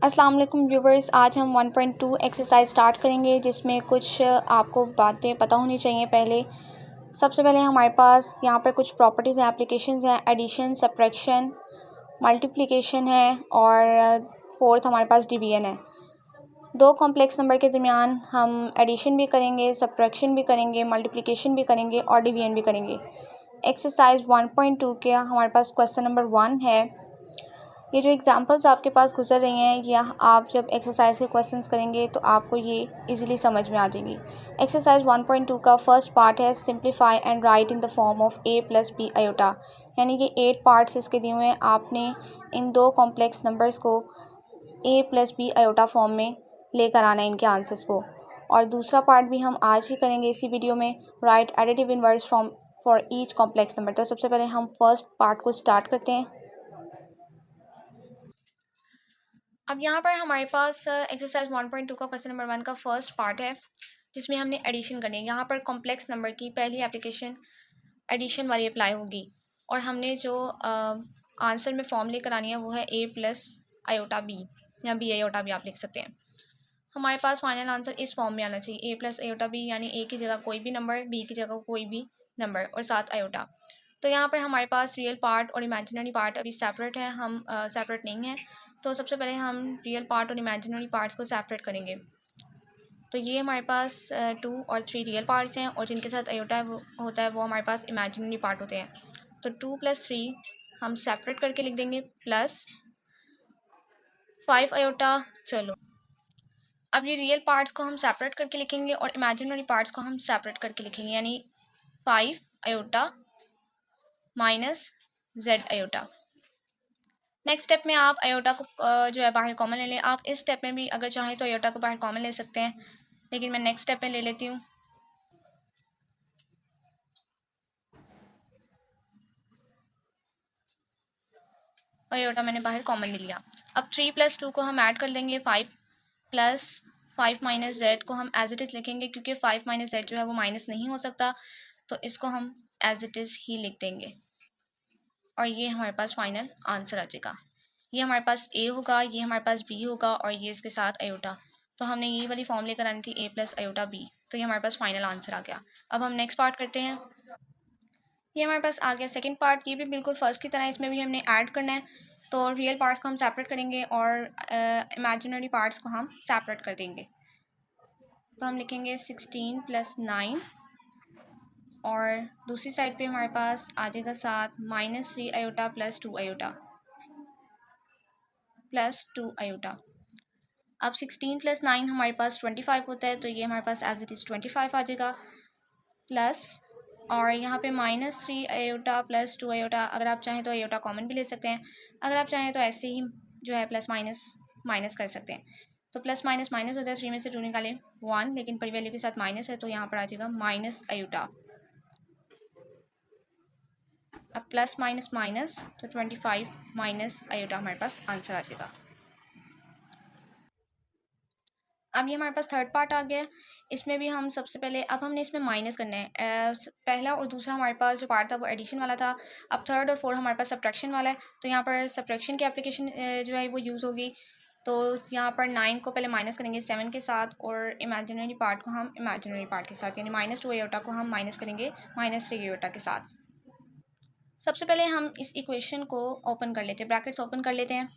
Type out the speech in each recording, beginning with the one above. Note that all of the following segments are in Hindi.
अस्सलाम वालेकुम व्यूवर्स, आज हम 1.2 एक्सरसाइज स्टार्ट करेंगे जिसमें कुछ आपको बातें पता होनी चाहिए। सबसे पहले हमारे पास यहाँ पर कुछ प्रॉपर्टीज़ हैं, एप्लीकेशंस हैं, एडिशन, सब्ट्रैक्शन, मल्टीप्लिकेशन है और फोर्थ हमारे पास डिवीजन है। दो कॉम्प्लेक्स नंबर के दरमियान हम एडिशन भी करेंगे, सब्ट्रैक्शन भी करेंगे, मल्टीप्लिकेशन भी करेंगे और डिवीजन भी करेंगे। एक्सरसाइज 1.2 के हमारे पास क्वेश्चन नंबर 1 है। ये जो एग्जांपल्स आपके पास गुजर रही हैं, या आप जब एक्सरसाइज के क्वेश्चंस करेंगे तो आपको ये इजीली समझ में आ जाएगी। एक्सरसाइज 1.2 का फर्स्ट पार्ट है simplify and write in the form of a plus b iota, यानी कि 8 पार्ट्स इसके दिए हुए हैं। आपने इन दो कॉम्प्लेक्स नंबर्स को a plus b iota form में लेकर आना है इनके आंसर्स को। और दूसरा पार्ट भी हम आज ही करेंगे इसी वीडियो में, right additive inverse from for each complex number. तो सबसे पहले हम फर्स्ट पार्ट को स्टार्ट करते हैं। अब यहाँ पर हमारे पास एक्सरसाइज 1.2 का क्वेश्चन नंबर 1 का फर्स्ट पार्ट है जिसमें हमने एडिशन करनी है। यहाँ पर कॉम्प्लेक्स नंबर की पहली एप्लीकेशन एडिशन वाली अप्लाई होगी और हमने जो आंसर में फॉर्म लेकर आनी है वो है a प्लस आयोटा बी, या बी आयोटा भी आप लिख सकते हैं। हमारे पास फाइनल आंसर इस फॉर्म में आना चाहिए, a प्लस आयोटा बी, यानी a की जगह कोई भी नंबर, b की जगह कोई भी नंबर और साथ आयोटा। तो यहाँ पर हमारे पास रियल पार्ट और इमेजिनरी पार्ट अभी सेपरेट है, हम सेपरेट नहीं है। तो सबसे पहले हम रियल पार्ट और इमेजिनरी पार्ट्स को सेपरेट करेंगे। तो ये हमारे पास 2 और 3 रियल पार्ट्स हैं और जिनके साथ आयोटा होता है वो हमारे पास इमेजिनरी पार्ट होते हैं। तो 2 + 3 हम सेपरेट करके लिख देंगे, प्लस 5 आयोटा। चलो अब ये रियल पार्ट्स को हम सेपरेट करके लिखेंगे और इमेजिनरी पार्ट्स को हम सेपरेट करके लिखेंगे, यानी 5 iota minus z iota. Next step में आप आयोटा को जो है बाहर कॉमन ले लें। आप इस स्टेप में भी अगर चाहें तो आयोटा को बाहर कॉमन ले सकते हैं, लेकिन मैं नेक्स्ट स्टेप में ले लेती हूँ। आयोटा मैंने बाहर कॉमन ले लिया। अब 3 + 2 को हम ऐड कर लेंगे, 5 प्लस 5 माइनस जेड को हम एज इट इज़ लिखेंगे क्योंकि 5 माइनस जेड जो है वो माइनस नहीं हो सकता, तो इसको हम एज इट इज़ ही लिख देंगे और ये हमारे पास फाइनल आंसर आ जाएगा। ये हमारे पास a होगा, ये हमारे पास b होगा और ये इसके साथ आयोटा। तो हमने ये वाली फॉर्म लेकर आनी थी a प्लस आयोटा b, तो ये हमारे पास फाइनल आंसर आ गया। अब हम नेक्स्ट पार्ट करते हैं। ये हमारे पास आ गया सेकंड पार्ट, ये भी बिल्कुल फर्स्ट की तरह, इसमें भी हमने ऐड करना है। तो रियल पार्ट्स को हम सेपरेट करेंगे और इमेजिनरी पार्ट्स को हम सेपरेट कर देंगे। तो हम लिखेंगे 16 + 9 और दूसरी साइड पे हमारे पास आ जाएगा साथ -3 iota plus 2 iota plus 2 iota. अब 16 + 9 हमारे पास 25 होता है, तो ये हमारे पास एज इट इज़ 25 आ जाएगा, प्लस और यहाँ पे -3 आयोटा प्लस 2 आयोटा। अगर आप चाहें तो आयोटा कॉमन भी ले सकते हैं, अगर आप चाहें तो ऐसे ही जो है प्लस माइनस माइनस कर सकते हैं। तो प्लस माइनस माइनस होता है, 3 में से 2 निकालें 1, लेकिन परी वैल्यू के साथ माइनस है तो यहाँ पर आ जाएगा माइनस आयोटा। अब प्लस माइनस माइनस, तो 25 माइनस आयोटा हमारे पास आंसर आ जाएगा। अब ये हमारे पास थर्ड पार्ट आ गया। इसमें भी हम सबसे पहले अब हमने इसमें माइनस करना है। पहला और दूसरा हमारे पास जो पार्ट था वो एडिशन वाला था, अब थर्ड और फोर्थ हमारे पास सब्ट्रैक्शन वाला है। तो यहाँ पर सब्ट्रैक्शन की एप्लीकेशन जो है वो यूज़ होगी। तो यहाँ पर 9 को पहले माइनस करेंगे 7 के साथ और इमेजिनरी पार्ट को हम इमेजिनरी पार्ट के साथ, यानी -2 आयोटा को हम माइनस करेंगे -3 आयोटा के साथ। सबसे पहले हम इस इक्वेशन को ओपन कर लेते हैं, ब्रैकेट्स ओपन कर लेते हैं।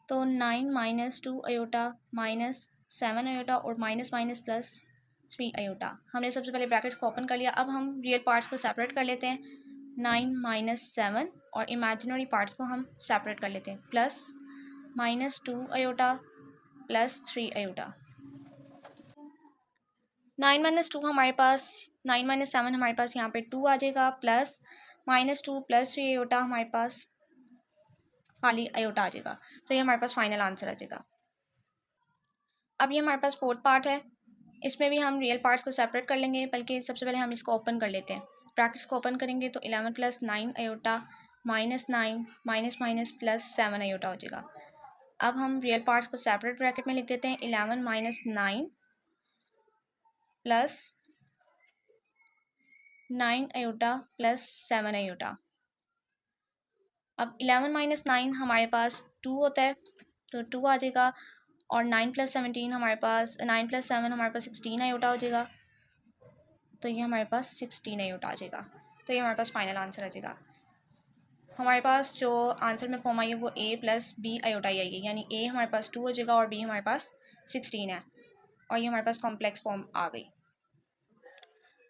तो 9 - 2 आयोटा -7 आयोटा और माइनस माइनस प्लस 3 आयोटा। हमने सबसे पहले ब्रैकेट्स को ओपन कर लिया। अब हम रियल पार्ट्स को सेपरेट कर लेते हैं, 9 - 7 और इमेजिनरी पार्ट्स को हम सेपरेट कर लेते हैं, प्लस -2 आयोटा प्लस 3 आयोटा। 9 - 2 हमारे पास 9 - 7 हमारे पास यहाँ पे 2 आ जाएगा, प्लस -2 प्लस 3 आयोटा हमारे पास खाली आयोटा आ जाएगा। तो ये हमारे पास फाइनल आंसर आ जाएगा। अब ये हमारे पास फोर्थ पार्ट है, इसमें भी हम रियल पार्ट्स को सेपरेट कर लेंगे, बल्कि सबसे पहले हम इसको ओपन कर लेते हैं। ब्रैकेट्स को ओपन करेंगे तो 11 + 9 iota -9 minus minus plus 7 iota हो जाएगा। अब हम रियल पार्ट्स को सेपरेट ब्रैकेट में लिख देते हैं, 11 - 9 प्लस 9 आयोटा प्लस 7 आयोटा। अब 11 - 9 हमारे पास 2 होता है, तो 2 आ जाएगा। और 9 + 17 हमारे पास 9 + 7 हमारे पास 16 आयोटा हो जाएगा। तो ये हमारे पास 16 आयोटा आ जाएगा। तो ये हमारे पास फाइनल आंसर आ जाएगा। हमारे पास जो आंसर में फॉर्म आई है वो a + b आयोटा ही आएगी, यानी a हमारे पास 2 हो जाएगा और b हमारे पास 16 है, और ये हमारे पास कॉम्प्लेक्स फॉर्म आ गई।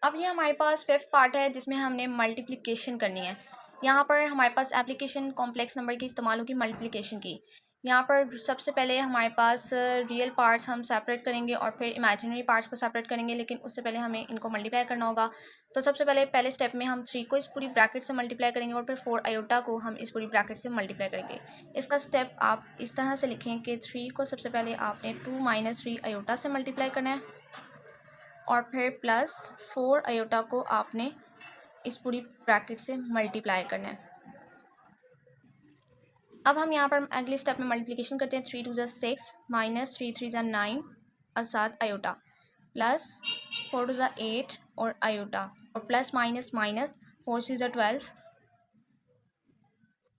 अब ये हमारे पास फिफ्थ पार्ट है जिसमें हमने मल्टीप्लिकेशन करनी है। यहाँ पर हमारे पास एप्लीकेशन कॉम्प्लेक्स नंबर की इस्तेमाल होगी मल्टीप्लिकेशन की। यहाँ पर सबसे पहले हमारे पास रियल पार्ट्स हम सेपरेट करेंगे और फिर इमेजिनरी पार्ट्स को सेपरेट करेंगे, लेकिन उससे पहले हमें इनको मल्टीप्लाई करना होगा। तो सबसे पहले स्टेप में हम 3 को इस पूरी ब्रैकेट से मल्टीप्लाई करेंगे और फिर 4 आयोटा को हम इस पूरी ब्रैकेट से मल्टीप्लाई करेंगे। इसका स्टेप आप इस तरह से लिखें कि 3 को सबसे पहले आपने 2 - 3 आयोटा से मल्टीप्लाई करना है और फिर प्लस 4 आयोटा को आपने इस पूरी ब्रैकेट से मल्टीप्लाई करना है। अब हम यहाँ पर अगले स्टेप में मल्टीप्लिकेशन करते हैं। 3 × 2 = 6 - 3 × 3 = 9 और 7 आयोटा प्लस 4 × 2 = 8 और आयोटा और plus minus 4 × 3 = 12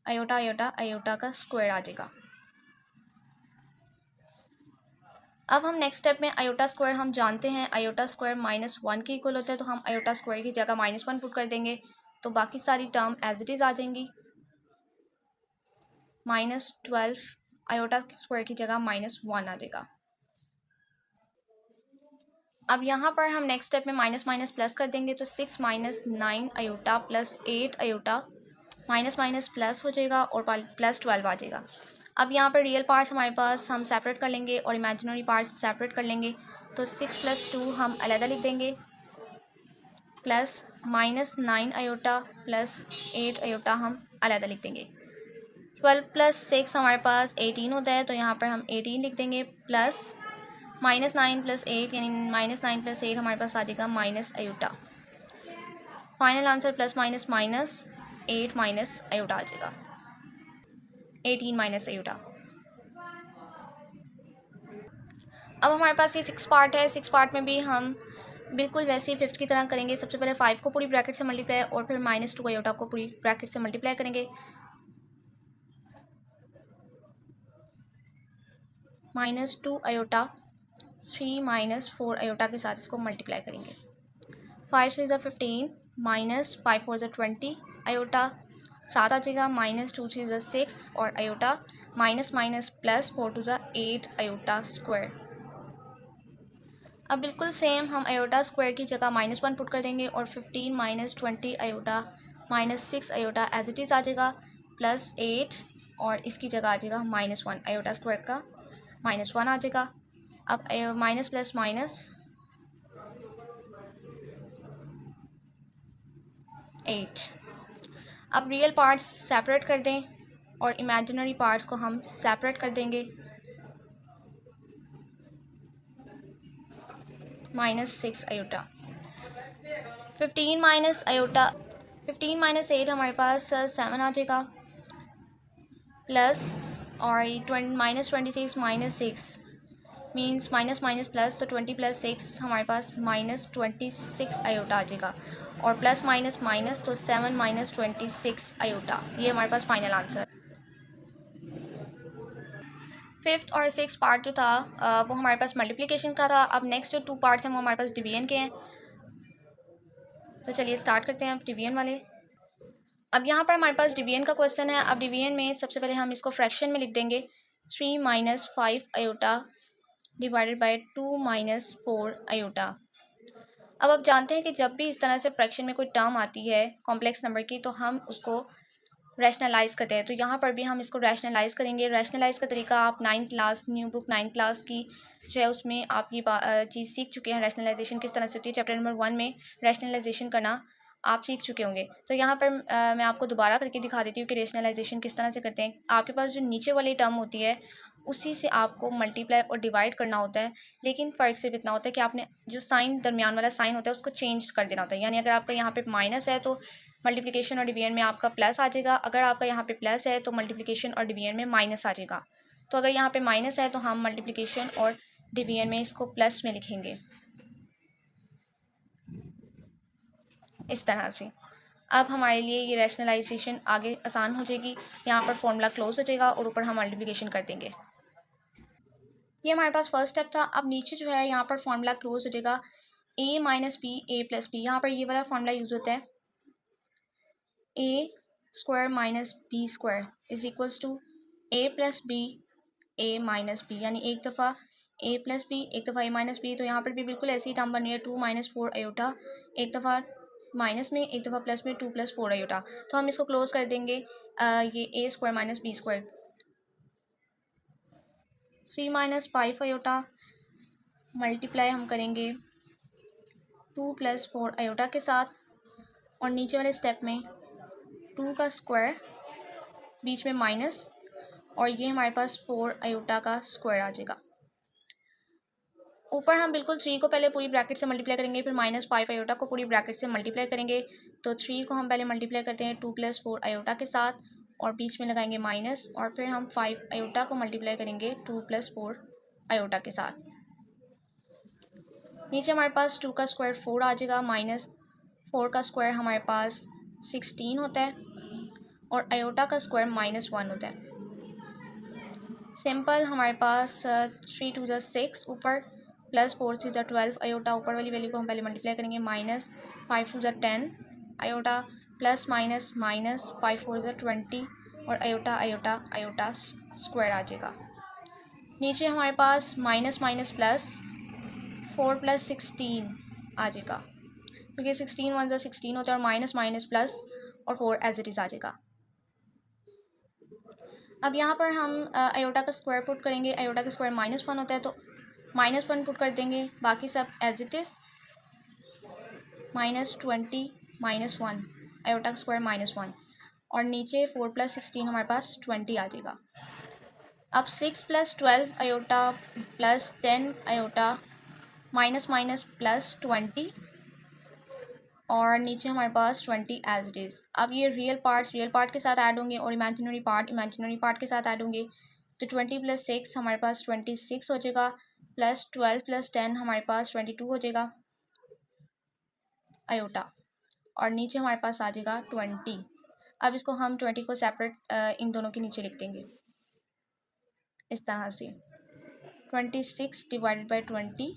iota iota iota का स्क्वायर आ जाएगा। अब हम नेक्स्ट स्टेप में आयोटा स्क्वायर हम जानते हैं आयोटा स्क्वायर -1 के इक्वल होता है, तो हम आयोटा स्क्वायर की जगह -1 पुट कर देंगे, तो बाकी सारी टर्म एज इट इज़ आ जाएंगी। -12 आयोटा स्क्वायर की जगह -1 आ जाएगा। अब यहाँ पर हम नेक्स्ट स्टेप में माइनस माइनस प्लस कर देंगे, तो 6 - 9 iota plus 8 iota minus minus plus हो जाएगा और प्लस 12 आ जाएगा। अब यहाँ पर रियल पार्ट्स हमारे पास हम सेपरेट कर लेंगे और इमेजिनरी पार्ट्स सेपरेट कर लेंगे, तो 6 + 2 हम अलग लिख देंगे प्लस -9 आयोटा प्लस 8 आयोटा हम अलग लिख देंगे। 12 + 6 हमारे पास 18 होता है, तो यहाँ पर हम 18 लिख देंगे प्लस -9 + 8 यानी -9 + 8 हमारे पास आ जाएगा minus iota. Final answer plus minus minus 8 minus iota आ जाएगा, 18 माइनस आयोटा। अब हमारे पास ये 6 पार्ट है। 6 पार्ट में भी हम बिल्कुल वैसे ही फिफ्थ की तरह करेंगे। सबसे पहले 5 को पूरी ब्रैकेट से मल्टीप्लाई और फिर -2 आयोटा को पूरी ब्रैकेट से मल्टीप्लाई करेंगे। -2 आयोटा 3 - 4 आयोटा के साथ इसको मल्टीप्लाई करेंगे। 5 × 6 = 15 -5 × 4 = 20 आयोटा 7 आ जाएगा। -2 × 3 = 6 और iota minus minus plus 4 × 2 = 8 iota square. अब बिल्कुल सेम हम आयोटा स्क्वायर की जगह -1 पुट कर देंगे और 15 - 20 iota -6 iota as it is आ जाएगा प्लस 8 और इसकी जगह आ जाएगा -1 आयोटा स्क्वायर का -1 आ जाएगा। अब माइनस प्लस माइनस 8। अब रियल पार्ट्स सेपरेट कर दें और इमेजिनरी पार्ट्स को हम सेपरेट कर देंगे। -6 आयोटा 15 - आयोटा 15 - 8 हमारे पास 7 आ जाएगा प्लस और -26 - 6 मीन्स माइनस माइनस प्लस, तो 20 + 6 हमारे पास -26 आयोटा आ जाएगा और प्लस माइनस माइनस तो 7 - 26 आयोटा। ये हमारे पास फाइनल आंसर है। फिफ्थ और सिक्स पार्ट जो था वो हमारे पास मल्टीप्लिकेशन का था। अब नेक्स्ट जो 2 पार्ट्स हैं वो हमारे पास डिवीजन के हैं, तो चलिए स्टार्ट करते हैं डिवीजन वाले। अब यहाँ पर हमारे पास डिवीजन का क्वेश्चन है। अब डिवीजन में सबसे पहले हम इसको फ्रैक्शन में लिख देंगे 3 - 5 आयोटा डिवाइडेड बाय 2 - 4 आयोटा। अब आप जानते हैं कि जब भी इस तरह से फ्रैक्शन में कोई टर्म आती है कॉम्प्लेक्स नंबर की, तो हम उसको रैशनलाइज़ करते हैं। तो यहाँ पर भी हम इसको रैशनलाइज़ करेंगे। रैशनलाइज़ का तरीका आप 9th class new book 9th class की जो है उसमें आप ये चीज़ सीख चुके हैं, रैशनलाइजेशन किस तरह से होती है। चैप्टर नंबर 1 में रैशनलाइजेशन करना आप सीख चुके होंगे। तो यहाँ पर मैं आपको दोबारा करके दिखा देती हूँ कि रैशनलाइजेशन किस तरह से करते हैं। आपके पास जो नीचे वाली टर्म होती है उसी से आपको मल्टीप्लाई और डिवाइड करना होता है, लेकिन फ़र्क सिर्फ इतना होता है कि आपने जो साइन दरमियान वाला साइन होता है उसको चेंज कर देना होता है। यानी अगर आपका यहाँ पे माइनस है तो मल्टीप्लिकेशन और डिवीजन में आपका प्लस आ जाएगा, अगर आपका यहाँ पे प्लस है तो मल्टीप्लिकेशन और डिवीजन में माइनस आ जाएगा। तो अगर यहाँ पे माइनस है तो हम मल्टीप्लिकेशन और डिवीजन में इसको प्लस में लिखेंगे इस तरह से। अब हमारे लिए ये रैशनलाइजेशन आगे आसान हो जाएगी। यहाँ पर फॉर्मूला क्लोज हो जाएगा और ऊपर हम मल्टीप्लिकेशन कर देंगे। ये हमारे पास फर्स्ट स्टेप था। अब नीचे जो है यहाँ पर फॉर्मूला क्लोज हो जाएगा, a minus b a plus b. यहाँ पर ये वाला फॉर्मूला यूज़ होता है, a square minus b square is equals to a plus b a minus b, यानी एक दफ़ा a प्लस बी एक दफ़ा a माइनस बी। तो यहाँ पर भी बिल्कुल ऐसी टर्म बन रही है, 2 माइनस 4 आयोटा, एक दफ़ा माइनस में एक दफ़ा प्लस में 2 प्लस 4 आयोटा। तो हम इसको क्लोज कर देंगे, ये a square minus b square, 3 minus 5 iota multiply हम करेंगे 2 प्लस 4 आयोटा के साथ, और नीचे वाले स्टेप में 2 का स्क्वायर बीच में माइनस, और ये हमारे पास 4 आयोटा का स्क्वायर आ जाएगा। ऊपर हम बिल्कुल 3 को पहले पूरी ब्रैकेट से मल्टीप्लाई करेंगे, फिर माइनस 5 आयोटा को पूरी ब्रैकेट से मल्टीप्लाई करेंगे। तो 3 को हम पहले मल्टीप्लाई करते हैं 2 प्लस 4 आयोटा के साथ, और बीच में लगाएंगे माइनस, और फिर हम 5 आयोटा को मल्टीप्लाई करेंगे 2 प्लस 4 आयोटा के साथ। नीचे हमारे पास 2 का स्क्वायर 4 आ जाएगा, माइनस 4 का स्क्वायर हमारे पास 16 होता है, और आयोटा का स्क्वायर -1 होता है। सिंपल हमारे पास 3 2 ज़ा 6 ऊपर, प्लस 4 3 ज़ा 12 आयोटा, ऊपर वाली वैल्यू को हम पहले मल्टीप्लाई करेंगे, माइनस 5 2 ज़ा 10 आयोटा, प्लस माइनस माइनस 5 4 ज़ा 20, और आयोटा आयोटा आयोटा स्क्वायर आ जाएगा। नीचे हमारे पास माइनस माइनस प्लस 4 प्लस 16 आ जाएगा, क्योंकि 16 1 ज़ा 16 होता है, और माइनस माइनस प्लस और 4 एज इट इज़ आ जाएगा। अब यहाँ पर हम आयोटा का स्क्वायर पुट करेंगे, आयोटा का स्क्वायर -1 होता है, तो -1 पुट कर देंगे, बाकी सब एज इट इज़, -20 -1 आयोटा का स्क्वायर -1, और नीचे 4 प्लस 16 हमारे पास 20 आ जाएगा। अब 6 plus 12 iota plus 10 iota minus minus plus 20, और नीचे हमारे पास 20 एज इट इज़। अब ये रियल पार्ट के साथ ऐड होंगे, और इमेजिनरी पार्ट के साथ ऐड होंगे। तो 20 प्लस 6 हमारे पास 26 हो जाएगा, प्लस 12 प्लस 10 हमारे पास 22 हो जाएगा आयोटा, और नीचे हमारे पास आ जाएगा 20। अब इसको हम 20 को सेपरेट इन दोनों के नीचे लिख देंगे इस तरह से, 26 डिवाइडेड बाई 20,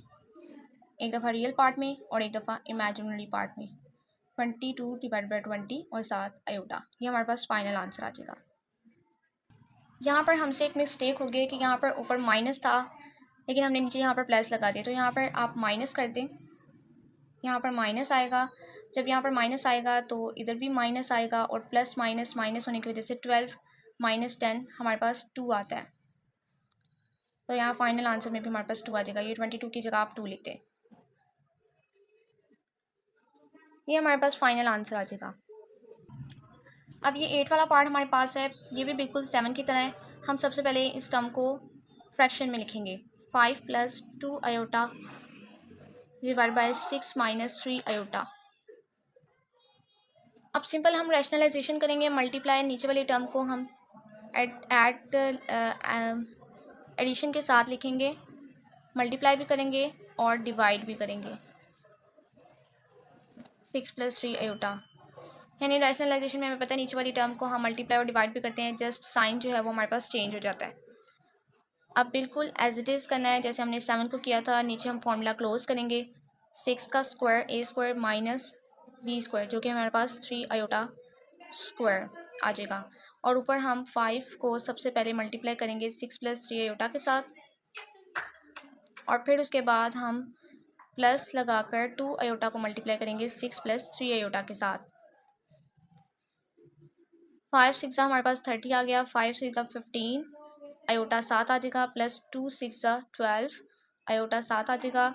एक दफ़ा रियल पार्ट में और एक दफ़ा इमेजिनरी पार्ट में, 22 डिवाइड बाई 20 और 7 आयोटा। ये हमारे पास फाइनल आंसर आ जाएगा। यहाँ पर हमसे एक मिस्टेक हो गई कि यहाँ पर ऊपर माइनस था, लेकिन हमने नीचे यहाँ पर प्लस लगा दिया। तो यहाँ पर आप माइनस कर दें, यहाँ पर माइनस आएगा। जब यहाँ पर माइनस आएगा तो इधर भी माइनस आएगा, और प्लस माइनस माइनस होने की वजह से 12 माइनस 10 हमारे पास 2 आता है। तो यहाँ फाइनल आंसर में भी हमारे पास 2 आ जाएगा। ये 22 की जगह आप 2 लिखते हैं, ये हमारे पास फाइनल आंसर आ जाएगा। अब ये 8 वाला पार्ट हमारे पास है, ये भी बिल्कुल 7 की तरह है। हम सबसे पहले इस टर्म को फ्रैक्शन में लिखेंगे, 5 plus 2 iota divide by 6 minus 3 iota. अब सिंपल हम रैशनलाइजेशन करेंगे, मल्टीप्लाई नीचे वाली टर्म को हम एडिशन के साथ लिखेंगे, मल्टीप्लाई भी करेंगे और डिवाइड भी करेंगे, 6 प्लस 3 आयोटा। यानी रैशनलाइजेशन में हमें पता है नीचे वाली टर्म को हम मल्टीप्लाई और डिवाइड भी करते हैं, जस्ट साइन जो है वो हमारे पास चेंज हो जाता है। अब बिल्कुल एज इट इज़ करना है जैसे हमने 7 को किया था। नीचे हम फॉर्मूला क्लोज करेंगे, 6 का square a square minus b square, जो कि हमारे पास 3 आयोटा स्क्वायर आ जाएगा, और ऊपर हम 5 को सबसे पहले मल्टीप्लाई करेंगे 6 प्लस 3 आयोटा के साथ, और फिर उसके बाद हम प्लस लगाकर 2 आयोटा को मल्टीप्लाई करेंगे 6 प्लस 3 आयोटा के साथ। 5 6 हमारे पास 30 आ गया, 5 6 15 आयोटा 7 आ जाएगा, प्लस 2 6 12 आयोटा 7 आ जाएगा,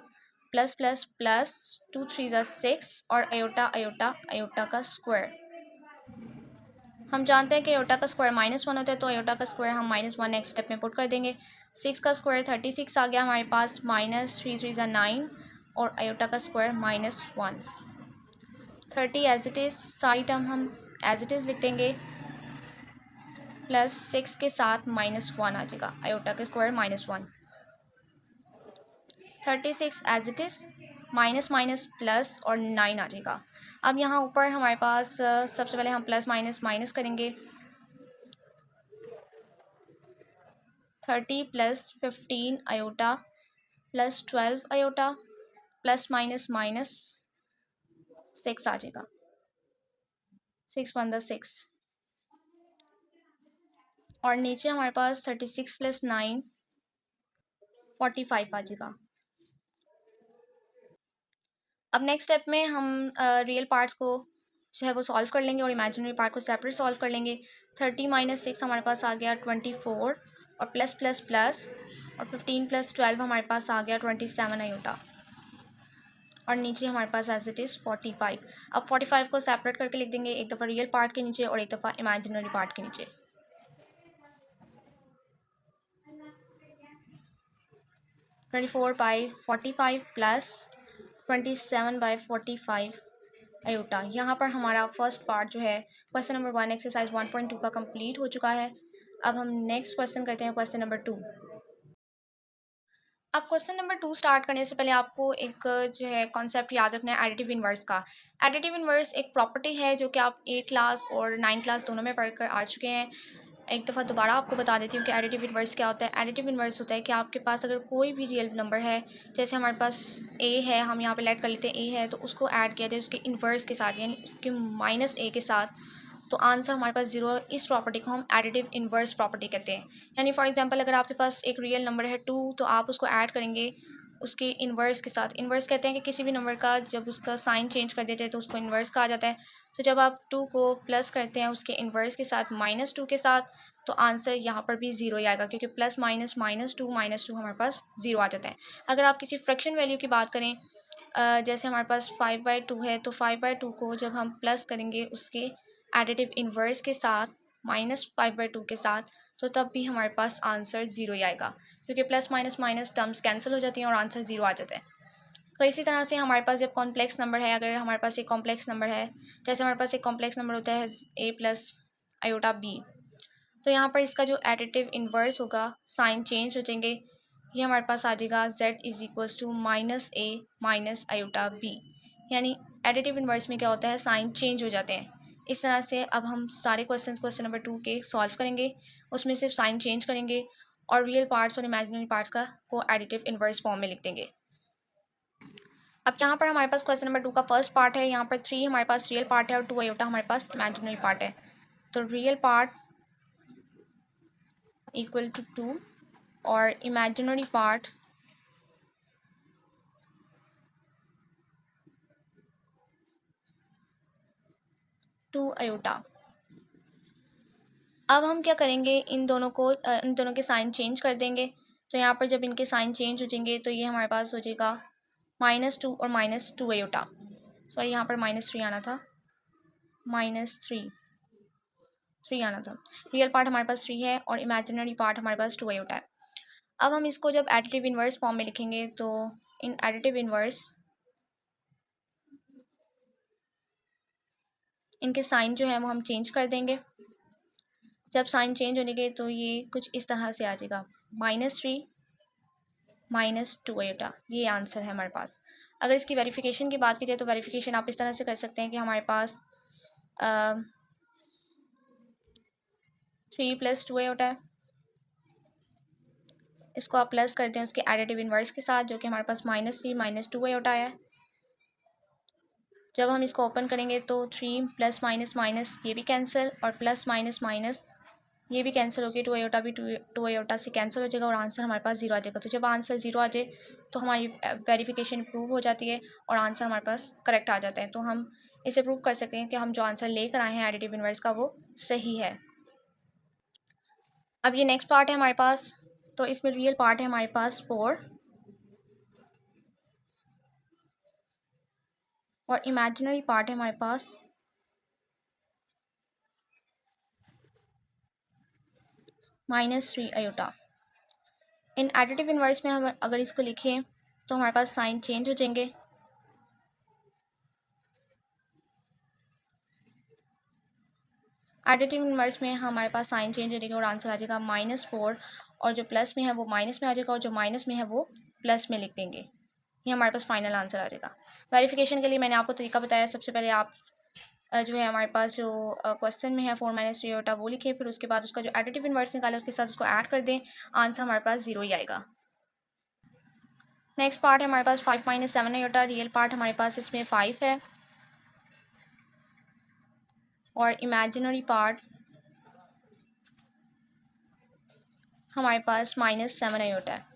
प्लस प्लस प्लस 2 3 6 और आयोटा आयोटा आयोटा का स्क्वायर। हम जानते हैं कि आयोटा का स्क्वायर -1 होता है, तो आयोटा का स्क्वायर हम -1 नेक्स्ट स्टेप में पुट कर देंगे। 6 का स्क्वायर 36 आ गया हमारे पास, माइनस 3 3 9 और आयोटा का स्क्वायर -1। 30 एज इट इज़, सारी टर्म हम एज इट इज़ लिख देंगे, प्लस 6 के साथ -1 आ जाएगा, आयोटा का square -1। 36 as it is, minus minus plus और 9 आ जाएगा। अब यहाँ ऊपर हमारे पास सबसे पहले हम प्लस माइनस माइनस करेंगे, 30 plus 15 iota plus 12 iota plus minus minus 6 आ जाएगा, 6 और नीचे हमारे पास 36 प्लस 9 45 आ जाएगा। अब नेक्स्ट स्टेप में हम रियल पार्ट्स को जो है वो सॉल्व कर लेंगे और इमेजिनरी पार्ट को सेपरेट सॉल्व कर लेंगे। 30 माइनस 6 हमारे पास आ गया 24 और प्लस प्लस प्लस, और 15 प्लस 12 हमारे पास आ गया 27 आयोटा, और नीचे हमारे पास एज इट इज़ 45। अब 45 को सेपरेट करके लिख देंगे, एक दफ़ा रियल पार्ट के नीचे और एक दफ़ा इमेजिनरी पार्ट के नीचे। 24 बाई 45 प्लस 27 बाई 45 आयोटा। यहाँ पर हमारा फर्स्ट पार्ट जो है क्वेश्चन नंबर 1 एक्सरसाइज 1.2 का कंप्लीट हो चुका है। अब हम नेक्स्ट क्वेश्चन करते हैं, क्वेश्चन नंबर 2। अब क्वेश्चन नंबर 2 स्टार्ट करने से पहले आपको एक जो है कॉन्सेप्ट याद रखना है एडिटिव इन्वर्स का। एडिटिव इन्वर्स एक प्रॉपर्टी है जो कि आप 8 क्लास और 9 क्लास दोनों में पढ़कर आ चुके हैं। एक दफ़ा दोबारा आपको बता देती हूँ कि एडिटिव इन्वर्स क्या होता है। एडिटिव इन्वर्स होता है कि आपके पास अगर कोई भी रियल नंबर है, जैसे हमारे पास ए है, हम यहाँ पे लेट कर लेते हैं ए है, तो उसको ऐड किया जाए उसके इन्वर्स के साथ, यानी उसके माइनस ए के साथ, तो आंसर हमारे पास जीरो। इस प्रॉपर्टी को हम एडिटिव इन्वर्स प्रॉपर्टी कहते हैं। यानी फॉर एग्जांपल अगर आपके पास एक रियल नंबर है 2, तो आप उसको ऐड करेंगे उसके इन्वर्स के साथ। इन्वर्स कहते हैं कि किसी भी नंबर का जब उसका साइन चेंज कर दिया जाए तो उसको इन्वर्स कहा जाता है। तो जब आप 2 को प्लस करते हैं उसके इन्वर्स के साथ -2 के साथ, तो आंसर यहाँ पर भी ज़ीरो ही आएगा, क्योंकि प्लस माइनस -2 हमारे पास ज़ीरो आ जाता है। अगर आप किसी फ्रैक्शन वैल्यू की बात करें, जैसे हमारे पास 5/2 है, तो 5/2 को जब हम प्लस करेंगे उसके एडिटिव इन्वर्स के साथ -5/2 के साथ, तो तब भी हमारे पास आंसर ज़ीरो ही आएगा, क्योंकि plus minus minus terms cancel हो जाती हैं और आंसर ज़ीरो आ जाता है। तो इसी तरह से हमारे पास जब कॉम्प्लेक्स नंबर है, अगर हमारे पास एक कॉम्प्लेक्स नंबर है, जैसे हमारे पास एक कॉम्प्लेक्स नंबर होता है a प्लस आयोटा b, तो यहाँ पर इसका जो एडिटिव इन्वर्स होगा, साइन चेंज हो जाएंगे, ये हमारे पास आ जाएगा z is equals to -a minus iota b। यानी एडिटिव इन्वर्स में क्या होता है, साइन चेंज हो जाते हैं। इस तरह से अब हम सारे क्वेश्चन नंबर 2 के सॉल्व करेंगे, उसमें सिर्फ साइन चेंज करेंगे और रियल पार्ट्स और इमेजिनरी पार्ट्स का को एडिटिव इन्वर्स फॉर्म में लिख देंगे। अब यहाँ पर हमारे पास क्वेश्चन नंबर 2 का फर्स्ट पार्ट है, यहाँ पर 3 हमारे पास रियल पार्ट है और 2 आयोटा हमारे पास इमेजिनरी पार्ट है। तो रियल पार्ट इक्वल टू 2 और इमेजिनरी पार्ट टू आयोटा। अब हम क्या करेंगे, इन दोनों के साइन चेंज कर देंगे। तो यहाँ पर जब इनके साइन चेंज हो जाएंगे तो ये हमारे पास हो जाएगा -2 और -2 आयोटा। सॉरी, यहाँ पर -3 आना था, -3 आना था। रियल पार्ट हमारे पास 3 है और इमेजिनरी पार्ट हमारे पास 2 आयोटा है। अब हम इसको जब एडिटिव इन्वर्स फॉर्म में लिखेंगे, तो इन एडिटिव इन्वर्स इनके साइन जो है वो हम चेंज कर देंगे। जब साइन चेंज हो जाएंगे तो ये कुछ इस तरह से आ जाएगा, -3 -2 आयोटा। ये आंसर है हमारे पास। अगर इसकी वेरिफिकेशन की बात की जाए तो वेरिफिकेशन आप इस तरह से कर सकते हैं कि हमारे पास 3 + 2 आयोटा है, इसको आप प्लस करते हैं उसके एडिटिव इन्वर्स के साथ, जो कि हमारे पास -3 -2 आयोटा है। जब हम इसको ओपन करेंगे तो 3 प्लस माइनस माइनस ये भी कैंसिल, और प्लस माइनस माइनस ये भी कैंसिल होगी, 2 आयोटा भी 2 आयोटा से कैंसिल हो जाएगा और आंसर हमारे पास ज़ीरो आ जाएगा। तो जब आंसर ज़ीरो आ जाए तो हमारी वेरिफिकेशन प्रूव हो जाती है और आंसर हमारे पास करेक्ट आ जाता है। तो हम इसे प्रूव कर सकते हैं कि हम जो आंसर लेकर आए हैं एडिटिव इन्वर्स का, वो सही है। अब ये नेक्स्ट पार्ट है हमारे पास, तो इसमें रियल पार्ट है हमारे पास 4 और इमेजिनरी पार्ट है हमारे पास -3 आयोटा। इन एडिटिव इन्वर्स में हम अगर इसको लिखें तो हमारे पास साइन चेंज हो जाएंगे। एडिटिव इन्वर्स में हमारे पास साइन चेंज हो जाएगा और आंसर आ जाएगा -4, और जो प्लस में है वो माइनस में आ जाएगा और जो माइनस में है वो प्लस में लिख देंगे। ये हमारे पास फाइनल आंसर आ जाएगा। वेरिफिकेशन के लिए मैंने आपको तरीका बताया। सबसे पहले आप जो है हमारे पास जो क्वेश्चन में है 4 - 3 आयोटा वो लिखे, फिर उसके बाद उसका जो एडिटिव इन्वर्स निकाले उसके साथ उसको ऐड कर दें, आंसर हमारे पास 0 ही आएगा। नेक्स्ट पार्ट है हमारे पास 5 - 7 आयोटा। रियल पार्ट हमारे पास इसमें 5 है और इमेजिनरी पार्ट हमारे पास -7 आयोटा है।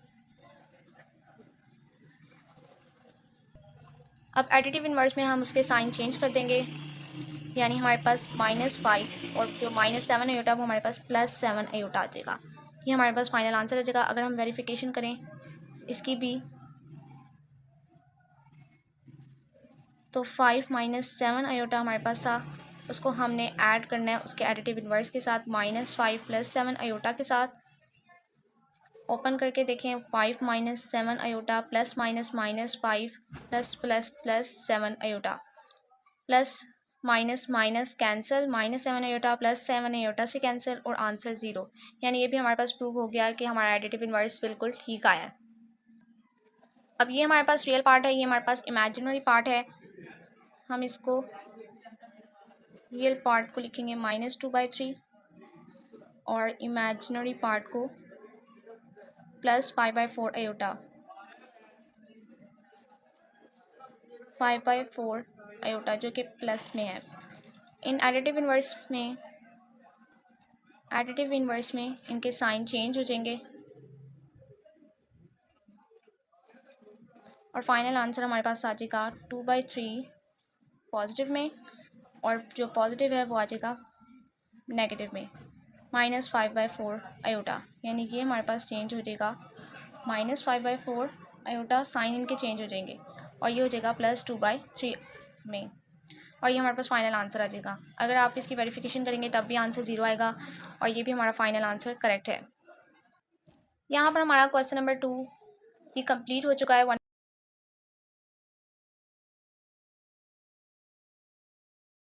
अब एडिटिव इन्वर्स में हम उसके साइन चेंज कर देंगे, यानी हमारे पास -5 और जो -7 आयोटा वो हमारे पास +7 आयोटा आ जाएगा। ये हमारे पास फाइनल आंसर आ जाएगा। अगर हम वेरिफिकेशन करें इसकी भी तो 5 - 7 आयोटा हमारे पास था, उसको हमने ऐड करना है उसके एडिटिव इन्वर्स के साथ -5 + 7 आयोटा के साथ। ओपन करके देखें 5 - 7 iota plus minus -5 plus 7 iota plus minus minus cancel -7 iota plus 7 iota से कैंसिल और आंसर 0। यानी ये भी हमारे पास प्रूव हो गया कि हमारा एडिटिव इन्वर्स बिल्कुल ठीक आया है। अब ये हमारे पास रियल पार्ट है, ये हमारे पास इमेजिनरी पार्ट है। हम इसको रियल पार्ट को लिखेंगे -2/3 और इमेजिनरी पार्ट को +5/4 आयोटा 5/4 आयोटा जो कि प्लस में है। इन एडिटिव इन्वर्स में इनके साइन चेंज हो जाएंगे और फाइनल आंसर हमारे पास आ जाएगा 2/3 पॉजिटिव में और जो पॉजिटिव है वो आ जाएगा नेगेटिव में -5/4 आयोटा। यानी ये हमारे पास चेंज हो जाएगा -5/4 आयोटा, साइन इनके चेंज हो जाएंगे और ये हो जाएगा +2/3 में और ये हमारे पास फाइनल आंसर आ जाएगा। अगर आप इसकी वेरिफिकेशन करेंगे तब भी आंसर 0 आएगा और ये भी हमारा फाइनल आंसर करेक्ट है। यहाँ पर हमारा क्वेश्चन नंबर 2 ये कंप्लीट हो चुका है।